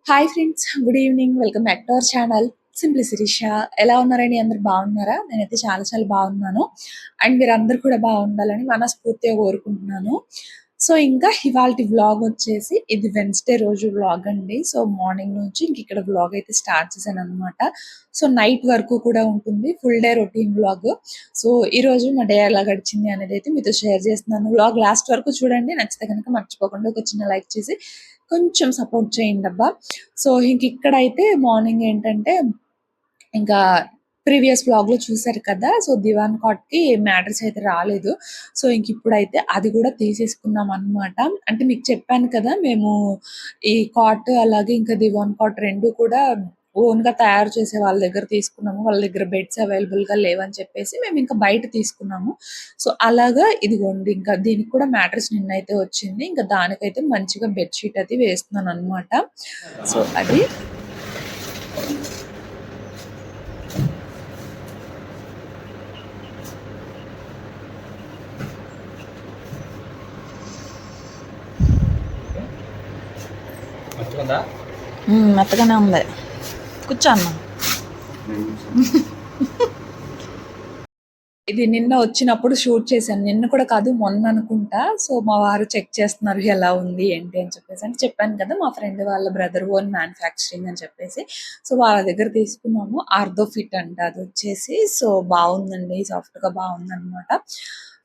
Hi friends, good evening. Welcome back to our channel simply Sirisha. ఎలా ఉన్నారండి? అందరు బాగున్నారా? నేనైతే చాలా చాలా బాగున్నాను. అండ్ మీరందరూ కూడా బాగుండాలని మనస్ఫూర్తిగా కోరుకుంటున్నాను. సో ఇంకా ఇవాల్టి వ్లాగ్ వచ్చేసి ఇది వెన్స్డే రోజు వ్లాగ్ అండి. సో మార్నింగ్ నుంచి ఇంక ఇక్కడ వ్లాగ్ అయితే స్టార్ట్ చేశాను అనమాట. సో నైట్ వరకు కూడా ఉంటుంది, full day routine vlog. So ఈ రోజు మా డే ఎలా గడిచింది అనేది అయితే మీతో షేర్ చేస్తున్నాను. వ్లాగ్ లాస్ట్ వరకు చూడండి, నచ్చితే కనుక మర్చిపోకుండా ఒక చిన్న లైక్ చేసి కొంచెం సపోర్ట్ చేయండి అబ్బా. సో ఇంక ఇక్కడైతే మార్నింగ్ ఏంటంటే ఇంకా ప్రీవియస్ వ్లాగ్ లో చూసారు కదా, సో దివాన్ కాట్ కి మ్యాటర్స్ అయితే రాలేదు. సో ఇంక ఇప్పుడైతే అది కూడా తీసేసుకున్నాం అన్నమాట. అంటే మీకు చెప్పాను కదా, మేము ఈ కాట్ అలాగే ఇంకా దివాన్ కాట్ రెండు కూడా ఓన్ గా తయారు చేసే వాళ్ళ దగ్గర తీసుకున్నాము. వాళ్ళ దగ్గర బెడ్స్ అవైలబుల్ గా లేవని చెప్పేసి మేము ఇంకా బయట తీసుకున్నాము. సో అలాగా ఇదిగోండి, ఇంకా దీనికి కూడా మ్యాట్రెస్ నిన్నైతే వచ్చింది. ఇంకా దానికైతే మంచిగా బెడ్షీట్ అది వేస్తున్నాను అనమాట. సో అది మెత్తగానే ఉంది. కూర్చో అన్న. ఇది నిన్న వచ్చినప్పుడు షూట్ చేశాను. నిన్న కూడా కాదు, మొన్న అనుకుంటా. సో మా వారు చెక్ చేస్తున్నారు ఎలా ఉంది ఏంటి అని చెప్పేసి. అంటే చెప్పాను కదా, మా ఫ్రెండ్ వాళ్ళ బ్రదర్ ఓన్ మ్యానుఫ్యాక్చరింగ్ అని చెప్పేసి. సో వాళ్ళ దగ్గర తీసుకున్నాము. ఆర్థో ఫిట్ అంట అది వచ్చేసి. సో బాగుందండి, సాఫ్ట్ గా బాగుంది అనమాట.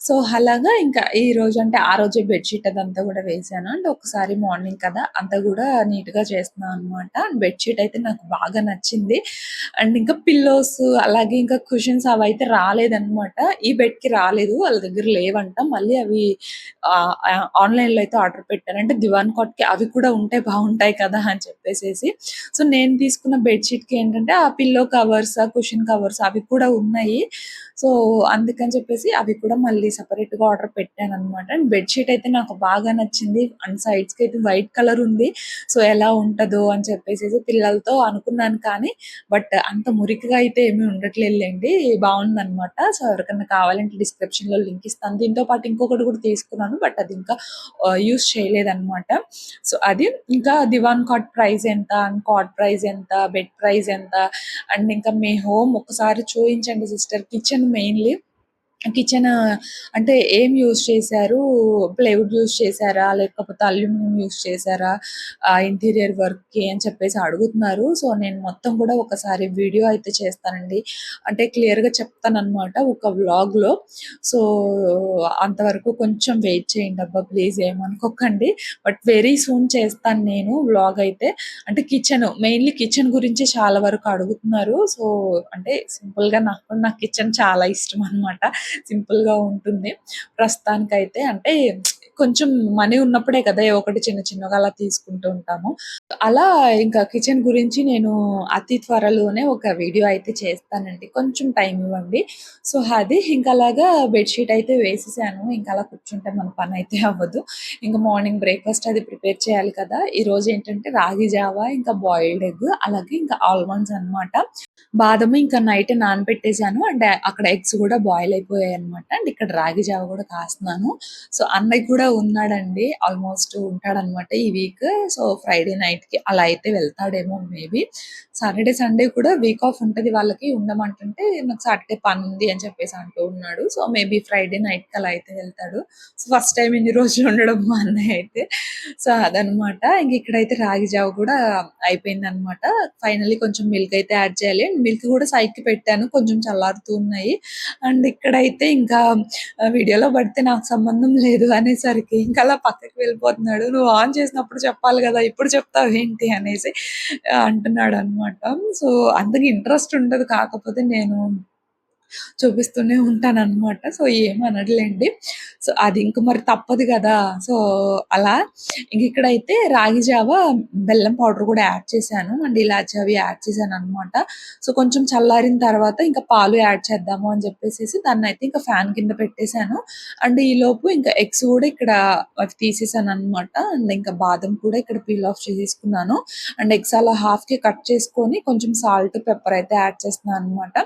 సో అలాగా ఇంకా ఈ రోజు అంటే ఆ రోజే బెడ్షీట్ అదంతా కూడా వేసాను. అంటే ఒకసారి మార్నింగ్ కదా, అంతా కూడా నీట్ గా చేస్తున్నాను అనమాట. బెడ్షీట్ అయితే నాకు బాగా నచ్చింది. అండ్ ఇంకా పిల్లోస్ అలాగే ఇంకా కుషన్స్ అవి అయితే రాలేదన్నమాట. ఈ బెడ్ కి రాలేదు, వాళ్ళ దగ్గర లేవంట. మళ్ళీ అవి ఆన్లైన్ లో అయితే ఆర్డర్ పెట్టాను. అంటే దివాన్ కాట్ కి అవి కూడా ఉంటే బాగుంటాయి కదా అని చెప్పేసి. సో నేను తీసుకున్న బెడ్షీట్ కి ఏంటంటే ఆ పిల్లో కవర్స్, ఆ కుషన్ కవర్స్ అవి కూడా ఉన్నాయి. సో అందుకని చెప్పేసి అవి కూడా మళ్ళీ సపరేట్ గా ఆర్డర్ పెట్టాను అనమాట. అండ్ బెడ్షీట్ అయితే నాకు బాగా నచ్చింది. అండ్ సైడ్స్ కి అయితే వైట్ కలర్ ఉంది. సో ఎలా ఉంటదో అని చెప్పేసి పిల్లలతో అనుకున్నాను, కానీ బట్ అంత మురికిగా అయితే ఏమీ ఉండట్లేదులేండి, బాగుందన్నమాట. సో ఎవరికైనా కావాలంటే డిస్క్రిప్షన్ లో లింక్ ఇస్తాను. దీంతో పాటు ఇంకొకటి కూడా తీసుకున్నాను, బట్ అది ఇంకా యూస్ చేయలేదన్నమాట. సో అది ఇంకా దివాన్ కాట్ ప్రైస్ ఎంత, అండ్ కాట్ ప్రైస్ ఎంత, బెడ్ ప్రైస్ ఎంత, అండ్ ఇంకా మీ హోమ్ ఒకసారి చూపించండి సిస్టర్. కిచెన్ మెయిన్లీ, కిచెన్ అంటే ఏం యూజ్ చేశారు? ప్లైవుడ్ యూజ్ చేశారా? లేకపోతే అల్యూమినియం యూజ్ చేశారా? ఇంటీరియర్ వర్క్‌కి అని చెప్పేసి అడుగుతున్నారు. సో, నేను మొత్తం కూడా ఒకసారి వీడియో అయితే చేస్తానండి. అంటే క్లియర్‌గా చెప్తాననమాట ఒక వ్లాగ్‌లో. సో, అంతవరకు కొంచెం వెయిట్ చేయండబ్బా ప్లీజ్, ఏమనుకోకండి. బట్ వెరీ సూన్ చేస్తాను నేను వ్లాగ్ అయితే. అంటే మెయిన్‌లీ కిచెన్ గురించి చాలా వరకు అడుగుతున్నారు. సో, అంటే సింపుల్‌గా నాకు కిచెన్ చాలా ఇష్టం అనమాట. సింపుల్‌గా ఉంటుంది ప్రస్తుతానికైతే. అంటే కొంచెం మనీ ఉన్నప్పుడే కదా ఏవో ఒకటి చిన్న చిన్నగా అలా తీసుకుంటూ ఉంటాము. అలా ఇంకా కిచెన్ గురించి నేను అతి త్వరలోనే ఒక వీడియో అయితే చేస్తానండి. కొంచెం టైం ఇవ్వండి. సో అది ఇంకా అలాగా బెడ్‌షీట్ అయితే వేసేసాను. ఇంకా అలా కూర్చుంటే మన పనైతే అవ్వదు. ఇంక మార్నింగ్ బ్రేక్‌ఫాస్ట్ అది ప్రిపేర్ చేయాలి కదా! ఈరోజు ఏంటంటే రాగి జావా, ఇంకా బాయిల్డ్ ఎగ్, అలాగే ఇంకా ఆల్మండ్స్ అన్నమాట. బాదము ఇంకా నైట్ నానబెట్టేసాను. అండ్ అక్కడ ఎగ్స్ కూడా బాయిల్ అయిపోయాయన్నమాట. అండ్ ఇక్కడ రాగి జావ కూడా కాస్తున్నాను. సో అన్నయ్య కూడా ఉన్నాడండి. ఆల్మోస్ట్ ఉంటాడన్నమాట ఈ వీక్. సో ఫ్రైడే నైట్‌కి అలా అయితే వెళ్తాడేమో మేబీ. సాటర్డే, సండే కూడా వీక్ ఆఫ్ ఉంటది వాళ్ళకి. ఉండమంటుంటే నాకు సాటర్డే పనుంది అని చెప్పేసి అంటూ ఉన్నాడు. సో మేబీ ఫ్రైడే నైట్‌కి అలా అయితే వెళ్తాడు. సో ఫస్ట్ టైమ్ ఇన్ని రోజులు ఉండడం మా అన్నయ్య అయితే. సో అదనమాట. ఇంక ఇక్కడైతే రాగి జావ కూడా అయిపోయిందనమాట. ఫైనల్లీ కొంచెం మిల్క్ అయితే యాడ్ చేయాలి. మిల్క్ కూడా సైడ్‌కి పెట్టాను, కొంచెం చల్లారుతూ ఉన్నాయి. అండ్ ఇక్కడైతే ఇంకా వీడియోలో పడితే నాకు సంబంధం లేదు అనేసరికి ఇంకా అలా పక్కకి వెళ్ళిపోతున్నాడు. "నువ్వు ఆన్ చేసినప్పుడు చెప్పాలి కదా! ఇప్పుడు చెప్తావేంటి?" అనేసి అంటున్నాడనమాట. సో అంతగా ఇంట్రెస్ట్ ఉండదు. కాకపోతే నేను చూపిస్తూనే ఉంటాననమాట. సో ఏమనడులెండి. సో అది ఇంక మరి తప్పదు గదా! సో అలా ఇంకిక్కడైతే రాగి జావ బెల్లం పౌడర్ కూడా యాడ్ చేశాను. అండ్ ఇలాచి అవి యాడ్ చేశాననమాట. సో కొంచెం చల్లారిన తర్వాత ఇంకా పాలు యాడ్ చేద్దాము అని చెప్పేసేసి దాన్నయితే ఇంకా ఫ్యాన్ కింద పెట్టేసాను. అండ్ ఈలోపు ఇంకా ఎగ్స్ కూడా ఇక్కడ అవి తీసేసాననమాట. అండ్ ఇంకా బాదం కూడా ఇక్కడ పీల్ ఆఫ్ చేసేసుకున్నాను. అండ్ ఎగ్స్ అలా హాఫ్‌కి కట్ చేసుకొని కొంచెం సాల్ట్, పెప్పర్ అయితే యాడ్ చేస్తున్నాననమాట.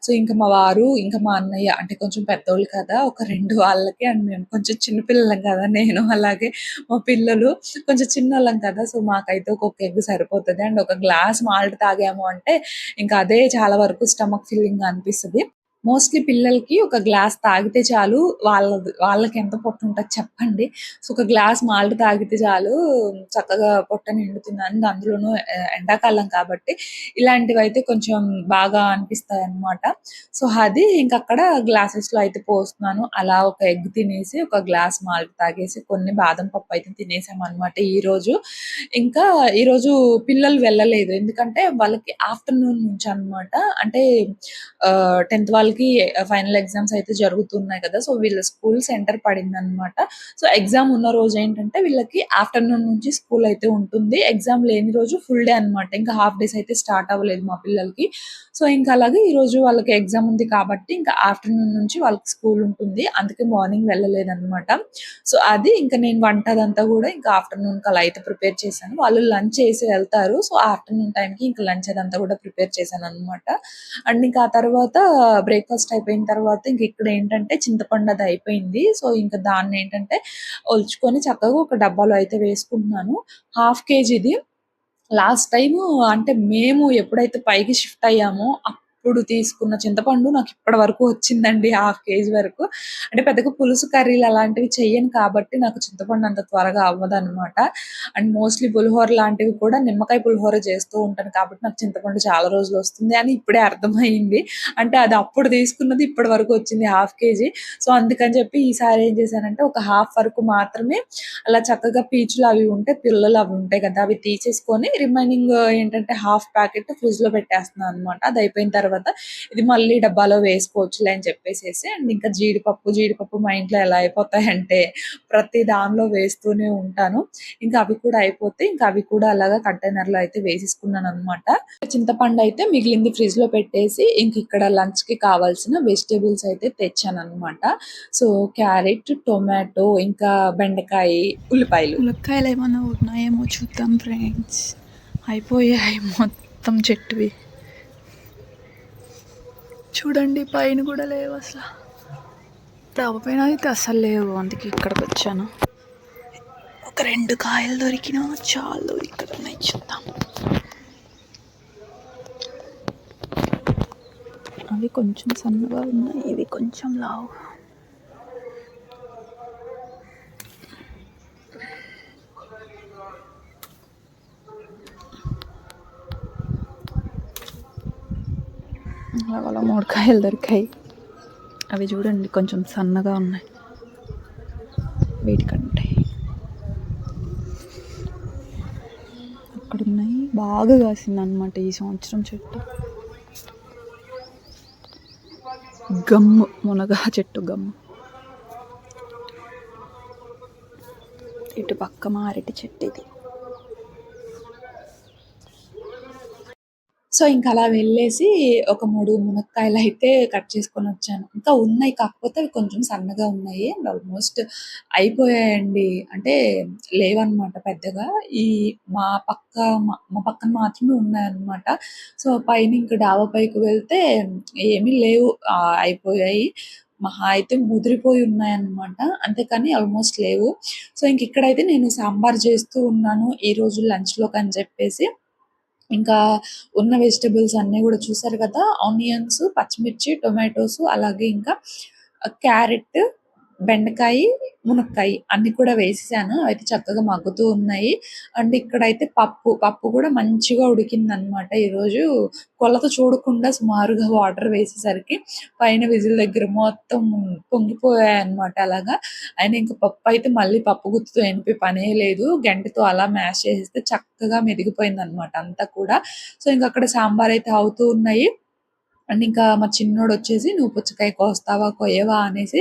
సో ఇంక మా వారు వారు ఇంకా మా అన్నయ్య అంటే కొంచెం పెద్దోళ్ళు కదా! ఒక 2 వాళ్ళకి అండ్ మేము కొంచెం చిన్న పిల్లలం కదా! నేను అలాగే మా పిల్లలు కొంచెం చిన్నోళ్ళం కదా! సో, మాకైతే ఒక్కొక్క ఎగ్ సరిపోతది. అండ్ ఒక గ్లాస్ మాల్ట్ తాగాము అంటే ఇంకా అదే చాలా వరకు స్టమక్ ఫిల్లింగ్‌గా అనిపిస్తది. మోస్ట్‌లీ పిల్లలకి ఒక గ్లాస్ తాగితే చాలు. వాళ్ళకెంత పొట్టుంటది చెప్పండి. సో, ఒక గ్లాస్ మాల్ట్ తాగితే చాలు చక్కగా పొట్ట నిండుతుంది. అండ్ అందులోనూ ఎండాకాలం కాబట్టి ఇలాంటివైతే కొంచెం బాగా అనిపిస్తాయన్నమాట. సో, అది ఇంకక్కడ గ్లాసెస్‌లో అయితే పోస్తున్నాను. అలా ఒక ఎగ్ తినేసి, ఒక గ్లాస్ మాల్ట్ తాగేసి, కొన్ని బాదం పప్పు అయితే తినేసామన్నమాట ఈరోజు. ఇంకా ఈరోజు పిల్లలు వెళ్ళలేదు. ఎందుకంటే వాళ్ళకి ఆఫ్టర్‌నూన్ నుంచనమాట. అంటే 10థ్ వాళ్ళకి ఫైనల్ ఎగ్జామ్స్ అయితే జరుగుతున్నాయి కదా! సో, వీళ్ళ స్కూల్ సెంటర్ పడిందనమాట. సో, ఎగ్జామ్ ఉన్న రోజేంటంటే వీళ్ళకి ఆఫ్టర్‌నూన్ నుంచి స్కూల్ అయితే ఉంటుంది. ఎగ్జామ్ లేని రోజు ఫుల్ డే అనమాట. ఇంకా హాఫ్ డేస్ అయితే స్టార్ట్ అవ్వలేదు మా పిల్లలకి. సో, ఇంకా అలాగే ఈరోజు వాళ్ళకి ఎగ్జామ్ ఉంది కాబట్టి ఇంకా ఆఫ్టర్‌నూన్ నుంచి వాళ్ళకి స్కూల్ ఉంటుంది. అందుకే మార్నింగ్ వెళ్ళలేదనమాట. సో, అది ఇంకా నేను వంట అదంతా గూడా ఇంకా ఆఫ్టర్‌నూన్‌కి అలా అయితే ప్రిపేర్ చేశాను. వాళ్ళు లంచ్ చేసి వెళ్తారు. సో, ఆఫ్టర్‌నూన్ టైమ్‌కి ఇంకా లంచ్ అదంతా గూడా ప్రిపేర్ చేశాననమాట. అండ్ ఇంకా ఆ తర్వాత బ్రేక్‌ఫాస్ట్ అయిపోయిన తర్వాత ఇంక ఇక్కడేంటంటే చింతపండు అది అయిపోయింది. సో, ఇంక దాన్నేంటంటే ఒలుచుకొని చక్కగా ఒక డబ్బాలో అయితే వేసుకుంటున్నాను. హాఫ్ కేజీది లాస్ట్ టైము అంటే మేము ఎప్పుడైతే పైకి షిఫ్ట్ అయ్యామో అప్పుడు తీసుకున్న చింతపండు నాకిప్పటి వరకు వచ్చిందండి. హాఫ్ కేజీ వరకు. అంటే పెద్దగా పులుసు కర్రీలు అలాంటివి చెయ్యను కాబట్టి నాకు చింతపండు అంత త్వరగా అవ్వదనమాట. అండ్ మోస్ట్‌లీ పులిహోర లాంటివి కూడా నిమ్మకాయ పులిహోర చేస్తూ ఉంటాను కాబట్టి నాకు చింతపండు చాలా రోజులొస్తుంది అని ఇప్పుడే అర్థమయింది. అంటే అది అప్పుడు తీసుకున్నది ఇప్పటి వరకు వచ్చింది హాఫ్ కేజీ. సో, అందుకని చెప్పి ఈసారి ఏం చేశానంటే ఒక హాఫ్ వరకు మాత్రమే అలా చక్కగా పీచులు అవి ఉంటే పిల్లలు అవి ఉంటాయి కదా! అవి తీసేసుకొని రిమైనింగ్ ఏంటంటే హాఫ్ ప్యాకెట్ ఫ్రిడ్జ్‌లో పెట్టేస్తున్నాను అనమాట. అది అయిపోయిన తర్వాత ఇది మళ్ళీ డబ్బాలో వేసుకోవచ్చులే అని చెప్పేసేసి అండ్ ఇంకా జీడిపప్పు మా ఇంట్లో ఎలా అయిపోతాయంటే ప్రతి దానిలో వేస్తూనే ఉంటాను. ఇంకా అవి కూడా అయిపోతే ఇంకా అవి కూడా అలాగా కంటైనర్‌లో అయితే వేసేసుకున్నాననమాట. చింతపండు అయితే మిగిలింది ఫ్రిడ్జ్‌లో పెట్టేసి ఇంక ఇక్కడ లంచ్‌కి కావాల్సిన వెజిటబుల్స్ అయితే తెచ్చాననమాట. సో, క్యారెట్, టొమాటో ఇంకా బెండకాయి, ఉల్లిపాయలు. ములక్కాయలు ఏమన్నా ఉన్నాయేమో చూద్దాం ఫ్రెండ్స్. అయిపోయాయి మొత్తం చెట్టువి. చూడండి పైన కూడా లేవు అసలు. పైన అయితే అసలు లేవు. అందుకే ఇక్కడికి వచ్చాను. ఒక 2 కాయలు దొరికినా చాలు. ఇక్కడ ఉన్నాయి చూద్దాం. అవి కొంచెం సన్నగా ఉన్నాయి. ఇవి కొంచెం లావు. అలా 3 కాయలు దొరికాయి. అవి చూడండి కొంచెం సన్నగా ఉన్నాయి వీటికంటే. అక్కడున్నాయి. బాగా కాసింది అనమాట ఈ సంవత్సరం చెట్టు. గమ్ము మునగ చెట్టు గమ్ము. ఇటు పక్క మారేటి చెట్టు ఇది. సో, ఇంక అలా వెళ్ళేసి ఒక 3 మునక్కాయలయితే కట్ చేసుకొనొచ్చాను. ఇంకా ఉన్నాయి కాకపోతే అవి కొంచెం సన్నగా ఉన్నాయి. అండ్ ఆల్మోస్ట్ అయిపోయాయండి. అంటే లేవనమాట పెద్దగా. ఈ మా పక్క మా పక్కన మాత్రమే ఉన్నాయన్నమాట. సో, పైన ఇంక డాబా పైకి వెళ్తే ఏమీ లేవు. అయిపోయాయి. మహా అయితే ముదిరిపోయి ఉన్నాయన్నమాట. అంతేకాని ఆల్మోస్ట్ లేవు. సో, ఇంకిక్కడైతే నేను సాంబార్ చేస్తూ ఉన్నాను ఈరోజు లంచ్‌లోకని చెప్పేసి. ఇంకా ఉన్న వెజిటబుల్స్ అన్నీ గూడా చూసారు కదా! ఆనియన్స్, పచ్చిమిర్చి, టొమాటోస్ అలాగే ఇంకా క్యారెట్, బెండకాయి, మునక్కాయి అన్నీ కూడా వేసేసాను. అయితే చక్కగా మగ్గుతూ ఉన్నాయి. అండ్ ఇక్కడైతే పప్పు కూడా మంచిగా ఉడికిందనమాట ఈరోజు. కొలత చూడకుండా సుమారుగా వాటర్ వేసేసరికి పైన విజిల్ దగ్గర మొత్తం పొంగిపోయాయన్నమాట అలాగా. అయినా ఇంక పప్పయితే మళ్ళీ పప్పు గుత్తితో ఎనిపే పనే లేదు. గంటెతో అలా మ్యాష్ చేసేస్తే చక్కగా మెదిగిపోయిందనమాట అంతా కూడా. సో, ఇంకక్కడ సాంబారయితే అవుతూ ఉన్నాయి. అండ్ ఇంకా మా చిన్నోడొచ్చేసి "నువ్వు పుచ్చకాయ కోస్తావా? కొయ్యవా?" అనేసి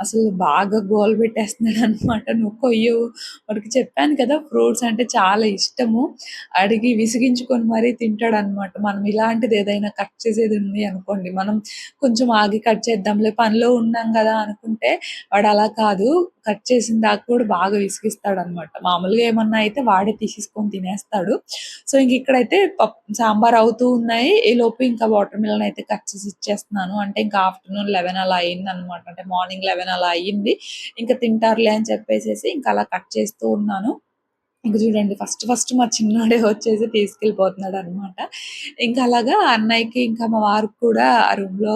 అసలు బాగా గోల పెట్టేస్తున్నాడనమాట. "నువ్వు కొయ్యవు." వాడికి చెప్పాను కదా! ఫ్రూట్స్ అంటే చాలా ఇష్టము. అడిగి విసిగించుకొని మరీ తింటాడనమాట. మనం ఇలాంటిదేదైనా కట్ చేసేదుంది అనుకోండి, మనం కొంచెం ఆగి కట్ చేద్దాంలే పనిలో ఉన్నాం గదా అనుకుంటే వాడలా కాదు. కట్ చేసిన దాకా కూడా బాగా విసిగిస్తాడనమాట. మామూలుగా ఏమన్నా అయితే వాడే తీసేసుకొని తినేస్తాడు. సో, ఇంక ఇక్కడైతే సాంబార్ అవుతూ ఉన్నాయి. ఈలోపు ఇంకా వాటర్ మిలన్ అయితే కట్ చేసి ఇచ్చేస్తున్నాను. అంటే ఇంకా ఆఫ్టర్‌నూన్ 11 అలా అయిందనమాట. అంటే మార్నింగ్ 11 అలా అయ్యింది. ఇంక తింటారులే అని చెప్పేసేసి ఇంక అలా కట్ చేస్తూ ఉన్నాను. ఇంక చూడండి ఫస్ట్ ఫస్ట్ మా చిన్నోడే వచ్చేసి తీసుకెళ్ళిపోతున్నాడనమాట. ఇంకా అలాగా అన్నయ్యకి ఇంకా మా వారికి కూడా ఆ రూమ్‌లో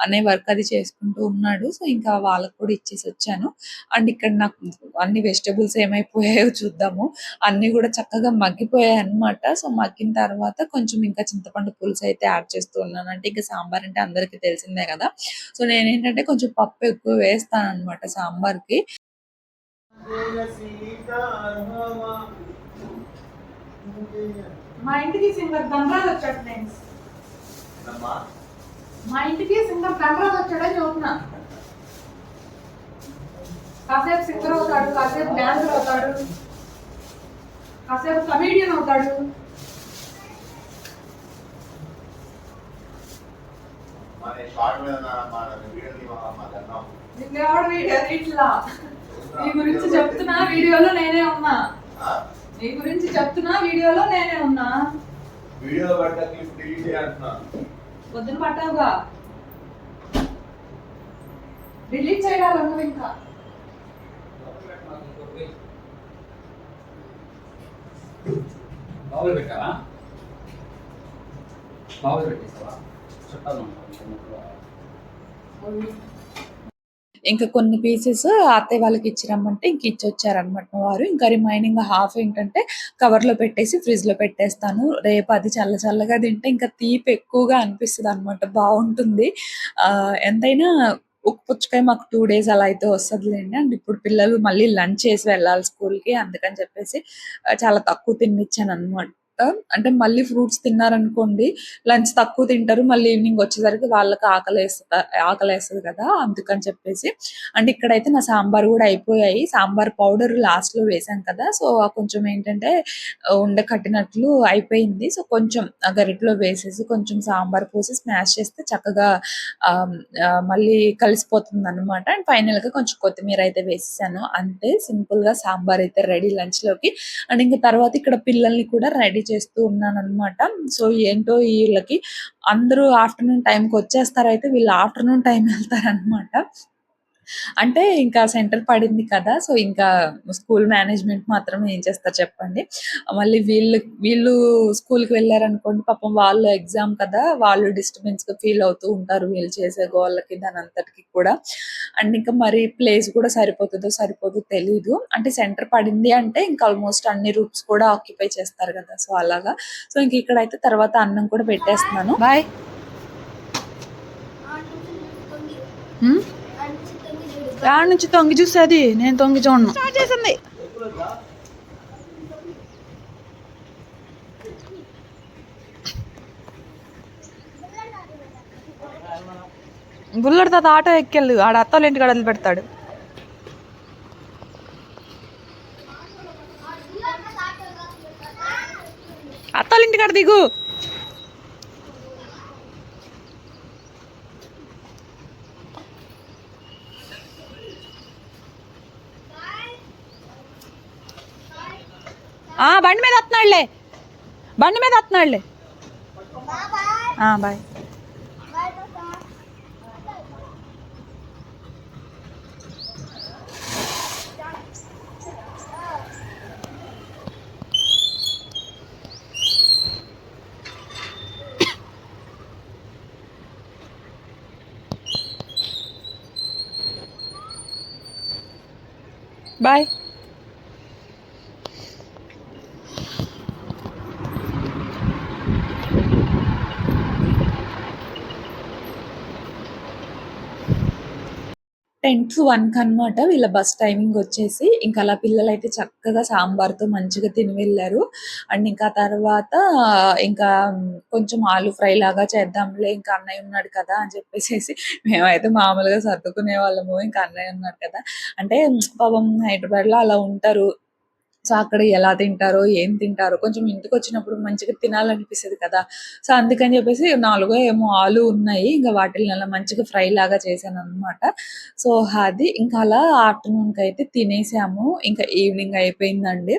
అన్నయ్య వర్క్ అది చేసుకుంటూ ఉన్నాడు. సో, ఇంకా వాళ్ళకి కూడా ఇచ్చేసొచ్చాను. అండ్ ఇక్కడ నాకు అన్ని వెజిటబుల్స్ ఏమైపోయాయో చూద్దాము. అన్నీ కూడా చక్కగా మగ్గిపోయాయన్నమాట. సో, మగ్గిన తర్వాత కొంచెం ఇంకా చింతపండు పులుసయితే యాడ్ చేస్తూ ఉన్నాను. అంటే ఇంక సాంబార్ అంటే అందరికీ తెలిసిందే గదా! సో, నేనేంటంటే కొంచెం పప్పు ఎక్కువ వేస్తాననమాట సాంబార్‌కి. మా ఇంటికి సింగర్ ధనరాజ్ వచ్చాడు ఫ్రెండ్స్. మా ఇంటికి సింగర్ ధనరాజ్ వచ్చాడని చెబుతున్నా. కాసేపు సింగర్ అవుతాడు, కాసేపు డాన్సర్ అవుతాడు, కాసేపు కమేడియన్ అవుతాడు. నిన్నెవడు వీడియో ఇట్లా నీ గురించి చెప్తున్నా, వీడియోలో నేనే ఉన్నా. నీ గురించి చెప్తున్నా, వీడియోలో నేనే ఉన్నా. వీడియో పడ్డ క్లిప్ డిలీట్ చేయంటున్నా. పొద్దున పట్టావుగా, డిలీట్ చేయాలి నువ్వు ఇంకా. బావులు పెట్టావా? బావులు పెట్టేస్తావా? చుట్టాలు ఇంకా కొన్ని పీసెస్ అత్తయ్య వాళ్ళకి ఇచ్చిరమ్మంటే ఇంక ఇచ్చొచ్చారనమాట మా వారు. ఇంకా రిమైనింగ్ హాఫ్ ఏంటంటే కవర్‌లో పెట్టేసి ఫ్రిడ్జ్‌లో పెట్టేస్తాను. రేపు అది చల్ల చల్లగా తింటే ఇంకా తీపి ఎక్కువగా అనిపిస్తదనమాట. బావుంటుంది. ఎంతైనా ఉక్కు పుచ్చకాయ మాకు 2 డేస్ అలా అయితే వస్తదిలెండి. అండ్ ఇప్పుడు పిల్లలు మళ్ళీ లంచ్ చేసి వెళ్ళాలి స్కూల్‌కి. అందుకని చెప్పేసి చాలా తక్కువ తినిచ్చాననమాట. అంటే మళ్ళీ ఫ్రూట్స్ తిన్నారనుకోండి లంచ్ తక్కువ తింటారు. మళ్ళీ ఈవినింగ్ వచ్చేసరికి వాళ్ళకి ఆకలేస్తది కదా! అందుకని చెప్పేసి. అండ్ ఇక్కడైతే నా సాంబార్ గూడా అయిపోయాయి. సాంబార్ పౌడర్ లాస్ట్‌లో వేసాం కదా! సో, కొంచెం ఏంటంటే ఉండ కట్టినట్లు అయిపోయింది. సో, కొంచెం గరిటెలో వేసేసి కొంచెం సాంబార్ పోసి స్మాష్ చేస్తే చక్కగా ఆహ్, మళ్ళీ కలిసిపోతుందనమాట. అండ్ ఫైనల్‌గా కొంచెం కొత్తిమీర అయితే వేసేసాను. అంతే సింపుల్‌గా సాంబార్ అయితే రెడీ లంచ్‌లోకి. అండ్ ఇంక తర్వాత ఇక్కడ పిల్లల్ని కూడా రెడీ చేస్తూ ఉన్నాననమాట. సో, ఏంటో ఈళ్ళకి అందరూ ఆఫ్టర్‌నూన్ టైమ్‌కొచ్చేస్తారైతే వీళ్ళు ఆఫ్టర్‌నూన్ టైమ్ ఎళ్తారనమాట. అంటే ఇంకా సెంటర్ పడింది కదా! సో, ఇంకా స్కూల్ మేనేజ్‌మెంట్ మాత్రం ఏం చేస్తారు చెప్పండి. మళ్ళీ వీళ్ళు స్కూల్‌కి వెళ్లారనుకోండి పాపం వాళ్ళు ఎగ్జామ్ కదా! వాళ్ళు డిస్టర్బెన్స్‌గా ఫీల్ అవుతూ ఉంటారు. వీళ్ళు చేసే గోలకి దానంతటికి కూడా. అండ్ ఇంకా మరి ప్లేస్ కూడా సరిపోతదో సరిపోదో తెలీదు. అంటే సెంటర్ పడింది అంటే ఇంకా ఆల్‌మోస్ట్ అన్ని రూమ్స్ కూడా ఆక్యుపై చేస్తారు కదా! సో, అలాగా. సో, ఇంక ఇక్కడైతే తర్వాత అన్నం కూడా పెట్టేస్తున్నాను. బాయ్. దాని నుంచి తొంగి చూసేది, నేను తొంగి చూడను. స్టార్ట్ చేసింది. బుల్లెట్ తాత ఆటో ఎక్కెళ్ళు, ఆడ అత్తోళ్ళ ఇంటికి వదిలి పెడతాడు. అత్తోళ్ళ ఇంటికాడ దిగు. బండి మీద వస్తున్నాడులే, బండి మీద వస్తున్నాడులే. బాయ్. బాయ్. టెన్ టు 1 కనమాట వీళ్ళ బస్ టైమింగ్ వచ్చేసి. ఇంకా అలా పిల్లలైతే చక్కగా సాంబార్‌తో మంచిగా తిని వెళ్లారు. అండ్ ఇంకా తర్వాత ఇంకా కొంచెం ఆలు ఫ్రై లాగా చేద్దాంలే ఇంకా అన్నయ్య ఉన్నాడు కదా! అని చెప్పేసేసి మేమైతే మామూలుగా సర్దుకునేవాళ్ళము. ఇంకా అన్నయ్య ఉన్నాడు కదా! అంటే పాపం హైదరాబాద్‌లో అలా ఉంటారు. సో అక్కడ ఎలా తింటారో ఏం తింటారో కొంచెం ఇంటికి వచ్చినప్పుడు మంచిగా తినాలనిపిస్తుంది కదా. సో అందుకని చెప్పేసి 4 ఏమో ఆలు ఉన్నాయి, ఇంకా వాటిని అలా మంచిగా ఫ్రై లాగా చేశాను అనమాట. సో అది ఇంకా అలా ఆఫ్టర్నూన్కి అయితే తినేసాము. ఇంకా ఈవినింగ్ అయిపోయిందండి.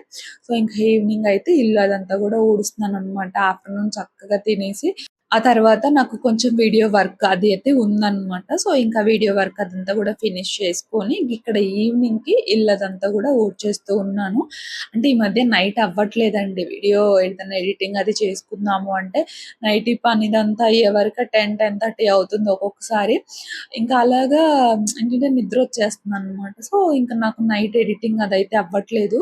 సో ఇంకా ఈవినింగ్ అయితే ఇల్లు అదంతా కూడా ఊడుస్తున్నాను అనమాట. ఆఫ్టర్నూన్ చక్కగా తినేసి ఆ తర్వాత నాకు కొంచెం వీడియో వర్క్ అది అయితే ఉందన్నమాట. సో ఇంకా వీడియో వర్క్ అదంతా కూడా ఫినిష్ చేసుకొని ఇక్కడ ఈవినింగ్కి ఇల్లు అదంతా కూడా ఊడ్చేస్తూ ఉన్నాను. అంటే ఈ మధ్య నైట్ అవ్వట్లేదండి. వీడియో ఏదైనా ఎడిటింగ్ అది చేసుకుందాము అంటే నైట్ ఈ పని ఇదంతా అయ్యే వరకు 10-10:30 అవుతుంది ఒక్కొక్కసారి. ఇంకా అలాగా ఏంటంటే నిద్ర వచ్చేస్తుంది అనమాట. సో ఇంకా నాకు నైట్ ఎడిటింగ్ అదైతే అవ్వట్లేదు.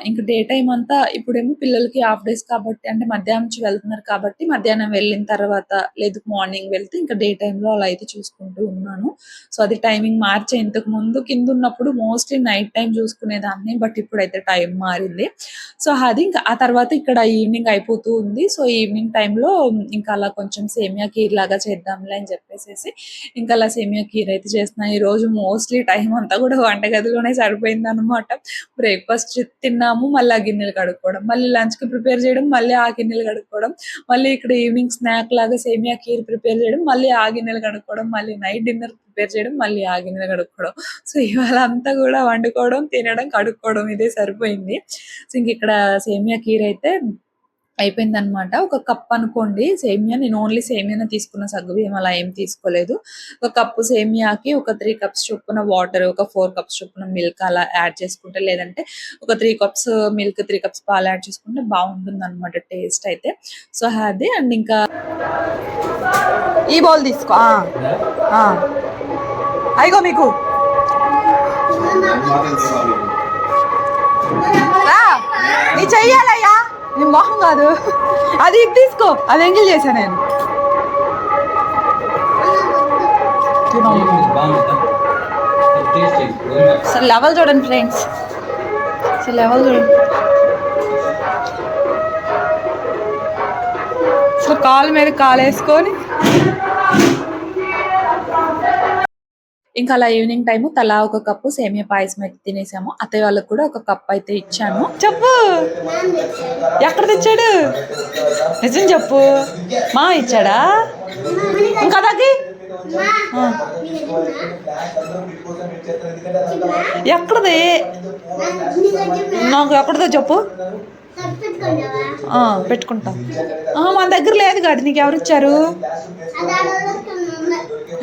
ఇంకా డే టైమ్ అంతా ఇప్పుడేమో పిల్లలకి హాఫ్ డేస్ కాబట్టి, అంటే మధ్యాహ్నం నుంచి వెళ్తున్నారు కాబట్టి మధ్యాహ్నం వెళ్ళిన తర్వాత లేదు మార్నింగ్ వెళ్తే ఇంకా డే టైంలో అలా అయితే చూసుకుంటూ ఉన్నాను. సో అది టైమింగ్ మార్చే. ఇంతకు ముందు కింద ఉన్నప్పుడు మోస్ట్లీ నైట్ టైం చూసుకునేదాన్ని, బట్ ఇప్పుడైతే టైం మారింది. సో అది ఇంకా ఆ తర్వాత ఇక్కడ ఈవినింగ్ అయిపోతూ ఉంది. సో ఈవినింగ్ టైంలో ఇంకా అలా కొంచెం సేమియా కీర్ లాగా చేద్దాంలే అని చెప్పేసి ఇంకా అలా సేమియా కీర్ అయితే చేస్తున్నాను. ఈ రోజు మోస్ట్లీ టైం అంతా కూడా వంటగదిలోనే సరిపోయింది అనమాట. బ్రేక్ఫాస్ట్ తిన్నాము, మళ్ళీ ఆ గిన్నెలు కడుక్కోవడం, మళ్ళీ లంచ్కి ప్రిపేర్ చేయడం, మళ్ళీ ఆ గిన్నెలు కడుక్కోవడం, మళ్ళీ ఇక్కడ ఈవినింగ్ స్నాక్ లాగా సేమియా కీర్ ప్రిపేర్ చేయడం, మళ్ళీ ఆ గిన్నెలు కడుక్కోవడం, మళ్ళీ నైట్ డిన్నర్ ప్రిపేర్ చేయడం, మళ్ళీ ఆ గిన్నెలు కడుక్కోవడం. సో ఇవాళ అంతా కూడా వండుకోవడం, తినడం, కడుక్కోవడం ఇదే సరిపోయింది. సో ఇంక ఇక్కడ సేమియా కీర్ అయితే అయిపోయిందనమాట. ఒక కప్ అనుకోండి సేమియా. నేను ఓన్లీ సేమియానే తీసుకున్న, సగ్గుబియ్యం అలా ఏం తీసుకోలేదు. ఒక కప్పు సేమియాకి ఒక 3 కప్స్ చొప్పున వాటర్, ఒక 4 కప్స్ చొప్పున మిల్క్ అలా యాడ్ చేసుకుంటే, లేదంటే ఒక 3 కప్స్ మిల్క్ 3 కప్స్ పాలు యాడ్ చేసుకుంటే బాగుంటుందన్నమాట టేస్ట్ అయితే. సో అది అండ్ ఇంకా ఈ బౌల్ తీసుకో. అయిగో మీకు రా, నీ చెయ్యాలయ్యా, నీ మొహం కాదు. అది ఇది తీసుకో, అది ఎంగిల్ చేశా నేను. అసలు లెవెల్ చూడండి ఫ్రెండ్స్, అసలు లెవెల్ చూడండి. అసలు కాలు మీద కాలు వేసుకొని ఇంకా అలా ఈవినింగ్ టైము తలా ఒక కప్పు సేమియా పాయసం అయితే తినేసాము. అత్తయ్య వాళ్ళకి కూడా ఒక కప్ అయితే ఇచ్చాను. చెప్పు, ఎక్కడ తెచ్చాడు? నిజం చెప్పు. మా ఇచ్చాడా? ఇంకా దగ్గి ఎక్కడది? నాకు ఎక్కడదో చెప్పు. పెట్టుకుంటా. మన దగ్గర లేదు కాదు, నీకు ఎవరు ఇచ్చారు?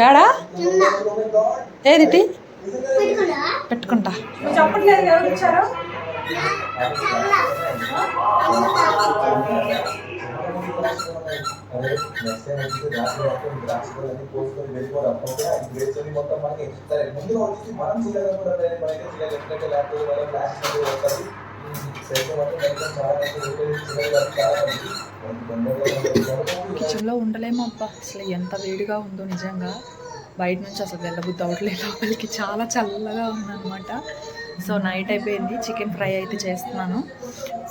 ఏడా ఏది? పెట్టుకుంటా. చెప్పట్లేదు ఎవరు ఇచ్చారు? కిచెన్లో ఉండలేము అబ్బా, అసలు ఎంత వేడిగా ఉందో నిజంగా. బయట నుంచి అసలు వెళ్ళబుద్ధి అవ్వట్లేదు, లోపలికి చాలా చల్లగా ఉందన్నమాట. సో నైట్ అయిపోయింది, చికెన్ ఫ్రై అయితే చేస్తున్నాను.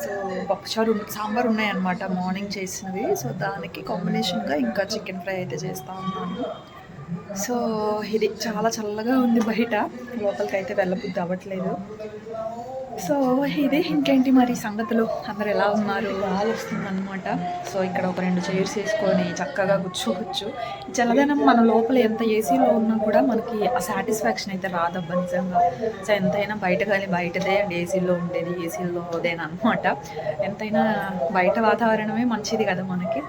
సో పప్పుచారు సాంబార్ ఉన్నాయన్నమాట మార్నింగ్ చేసినవి. సో దానికి కాంబినేషన్గా ఇంకా చికెన్ ఫ్రై అయితే చేస్తూ ఉన్నాను. సో ఇది చాలా చల్లగా ఉంది బయట, లోపలికి అయితే వెళ్ళబుద్ధి అవ్వట్లేదు. సో ఇది ఇంకేంటి మరి సంగతులు, అందరు ఎలా ఉన్నారు? గాలి వస్తుంది అనమాట. సో ఇక్కడ ఒక 2 చైర్స్ వేసుకొని చక్కగా కూర్చోవచ్చు. చల్లదనం మన లోపల ఎంత ఏసీలో ఉన్నా కూడా మనకి ఆ సాటిస్ఫాక్షన్ అయితే రాదబ్బా నిజంగా. సో ఎంతైనా బయట గాలి బయటదే అండ్ ఏసీలో ఉండేది ఏసీలోదేనా అనమాట. ఎంతైనా బయట వాతావరణమే మంచిది కదా మనకి.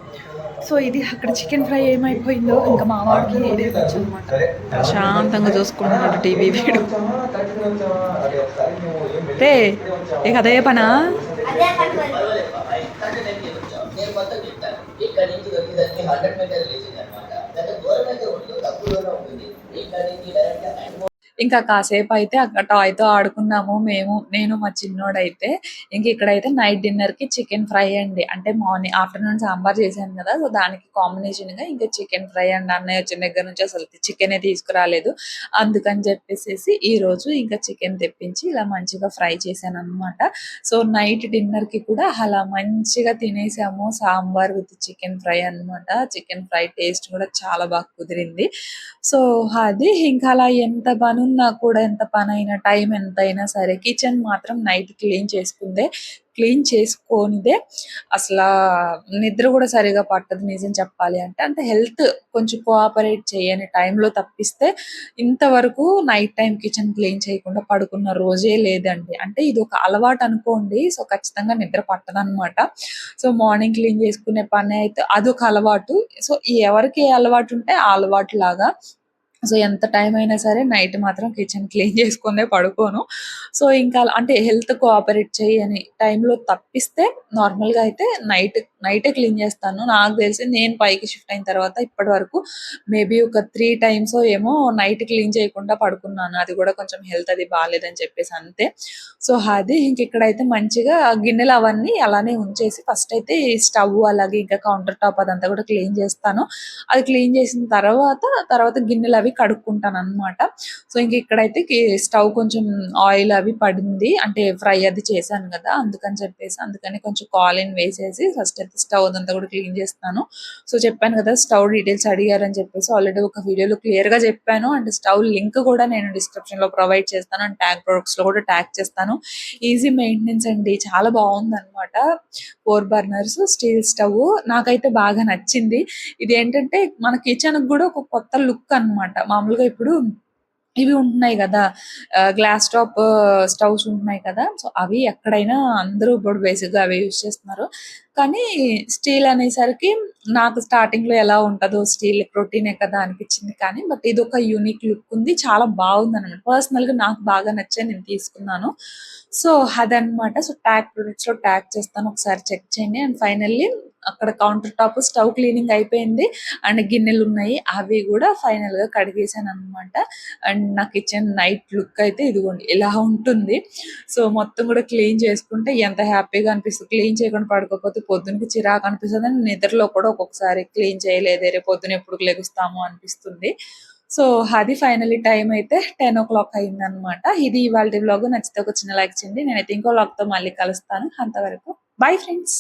సో ఇది అక్కడ చికెన్ ఫ్రై ఏమైపోయిందో ఇంకా మా వాడికి ఇదే అనమాట. ప్రశాంతంగా చూసుకుంటున్నాడు టీవీ వీడు. రే ఇక అదే పనా? ఇక్కడ నుంచి వచ్చేసరికి 100 మీటర్లు వేసింది అనమాట. దూరం అయితే ఉంటుంది, తక్కువ దూరం ఉంటుంది. ఇక్కడ నుంచి డైరెక్ట్ ఇంకా కాసేపు అయితే అక్కడ టాయ్తో ఆడుకున్నాము నేను మా చిన్నోడైతే. ఇంక ఇక్కడైతే నైట్ డిన్నర్కి చికెన్ ఫ్రై అండి. అంటే ఆఫ్టర్నూన్ సాంబార్ చేశాను కదా, సో దానికి కాంబినేషన్గా ఇంకా చికెన్ ఫ్రై అండి. అన్నయ్య వచ్చిన దగ్గర నుంచి అసలు చికెనే తీసుకురాలేదు, అందుకని చెప్పేసి ఈరోజు ఇంకా చికెన్ తెప్పించి ఇలా మంచిగా ఫ్రై చేశాను అనమాట. సో నైట్ డిన్నర్కి కూడా అలా మంచిగా తినేసాము, సాంబార్ విత్ చికెన్ ఫ్రై అనమాట. చికెన్ ఫ్రై టేస్ట్ కూడా చాలా బాగా కుదిరింది. సో అది ఇంకా అలా ఎంత బాగా ఉన్నా కూడా, ఎంత పనైనా, టైం ఎంతైనా సరే కిచెన్ మాత్రం నైట్ క్లీన్ చేసుకోనిదే అసలా నిద్ర కూడా సరిగా పట్టదు నిజం చెప్పాలి అంటే. అంటే హెల్త్ కొంచెం కోఆపరేట్ చేయని టైంలో తప్పిస్తే ఇంతవరకు నైట్ టైం కిచెన్ క్లీన్ చేయకుండా పడుకున్న రోజే లేదండి. అంటే ఇది ఒక అలవాటు అనుకోండి. సో ఖచ్చితంగా నిద్ర పట్టదనమాట. సో మార్నింగ్ క్లీన్ చేసుకునే పని అయితే అదొక అలవాటు. సో ఎవరికి ఏ అలవాటు ఉంటే ఆ అలవాటు లాగా. సో ఎంత టైం అయినా సరే నైట్ మాత్రం కిచెన్ క్లీన్ చేసుకునే పడుకోను. సో ఇంకా అంటే హెల్త్ కోఆపరేట్ చేయని టైంలో తప్పిస్తే నార్మల్గా అయితే నైటే క్లీన్ చేస్తాను. నాకు తెలిసి నేను పైకి షిఫ్ట్ అయిన తర్వాత ఇప్పటి వరకు మేబీ ఒక 3 టైమ్స్ ఏమో నైట్ క్లీన్ చేయకుండా పడుకున్నాను. అది కూడా కొంచెం హెల్త్ అది బాగాలేదని చెప్పేసి అంతే. సో అది ఇంక ఇక్కడైతే మంచిగా గిన్నెలు అవన్నీ అలానే ఉంచేసి ఫస్ట్ అయితే స్టవ్ అలాగే ఇంకా కౌంటర్ టాప్ అదంతా కూడా క్లీన్ చేస్తాను. అది క్లీన్ చేసిన తర్వాత గిన్నెలు అవి కడుక్కుంటాను అనమాట. సో ఇంక ఇక్కడైతే స్టవ్ కొంచెం ఆయిల్ అవి పడింది, అంటే ఫ్రై అది చేశాను కదా, అందుకని కొంచెం కాలిన్ వేసేసి ఫస్ట్ అయితే స్టవ్ అదంతా కూడా క్లీన్ చేస్తాను. సో చెప్పాను కదా స్టవ్ డీటెయిల్స్ అడిగారని చెప్పేసి ఆల్రెడీ ఒక వీడియోలో క్లియర్ గా చెప్పాను. అండ్ స్టవ్ లింక్ కూడా నేను డిస్క్రిప్షన్ లో ప్రొవైడ్ చేస్తాను అండ్ ట్యాగ్ ప్రొడక్ట్స్ లో కూడా ట్యాగ్ చేస్తాను. ఈజీ మెయింటెనెన్స్ అండి, చాలా బాగుంది అనమాట. 4 బర్నర్స్ స్టీల్ స్టవ్ నాకైతే బాగా నచ్చింది. ఇది ఏంటంటే మన కిచెన్ కూడా ఒక కొత్త లుక్ అన్నమాట. మామూలుగా ఇప్పుడు ఇవి ఉంటున్నాయి కదా, గ్లాస్ టాప్ స్టవ్స్ ఉంటున్నాయి కదా, సో అవి ఎక్కడైనా అందరూ ఇప్పుడు బేసిక్గా అవి యూజ్ చేస్తున్నారు. కానీ స్టీల్ అనేసరికి నాకు స్టార్టింగ్ లో ఎలా ఉంటుందో, స్టీల్ ప్రోటీనే కదా అనిపించింది. కానీ బట్ ఇది ఒక యూనిక్ లుక్ ఉంది, చాలా బాగుంది అనమాట. పర్సనల్ గా నాకు బాగా నచ్చే నేను తీసుకున్నాను. సో అదనమాట. సో ట్యాగ్ ప్రొడక్ట్స్ లో ట్యాగ్ చేస్తాను, ఒకసారి చెక్ చేయండి. అండ్ ఫైనల్లీ అక్కడ కౌంటర్ టాప్ స్టవ్ క్లీనింగ్ అయిపోయింది అండ్ గిన్నెలు ఉన్నాయి, అవి కూడా ఫైనల్ గా కడిగేసాను అనమాట. అండ్ నా కిచెన్ నైట్ లుక్ అయితే ఇదిగోండి ఇలా ఉంటుంది. సో మొత్తం కూడా క్లీన్ చేసుకుంటే ఎంత హ్యాపీగా అనిపిస్తుంది. క్లీన్ చేయకుండా పడుకోకపోతే పొద్దునకి చిరాకు అనిపిస్తుంది అండ్ నిద్రలో కూడా ఒక్కొక్కసారి క్లీన్ చేయలేదే రేపు పొద్దున ఎప్పుడు లెగుస్తాము అనిపిస్తుంది. సో అది ఫైనల్లీ టైం అయితే 10 o'clock అయిందనమాట. ఇది ఇవాళ వ్లాగ్. నచ్చితే ఒక చిన్న లైక్ చేయండి. నేనైతే ఇంకో వ్లాగ్ తో మళ్ళీ కలుస్తాను. అంతవరకు బై ఫ్రెండ్స్.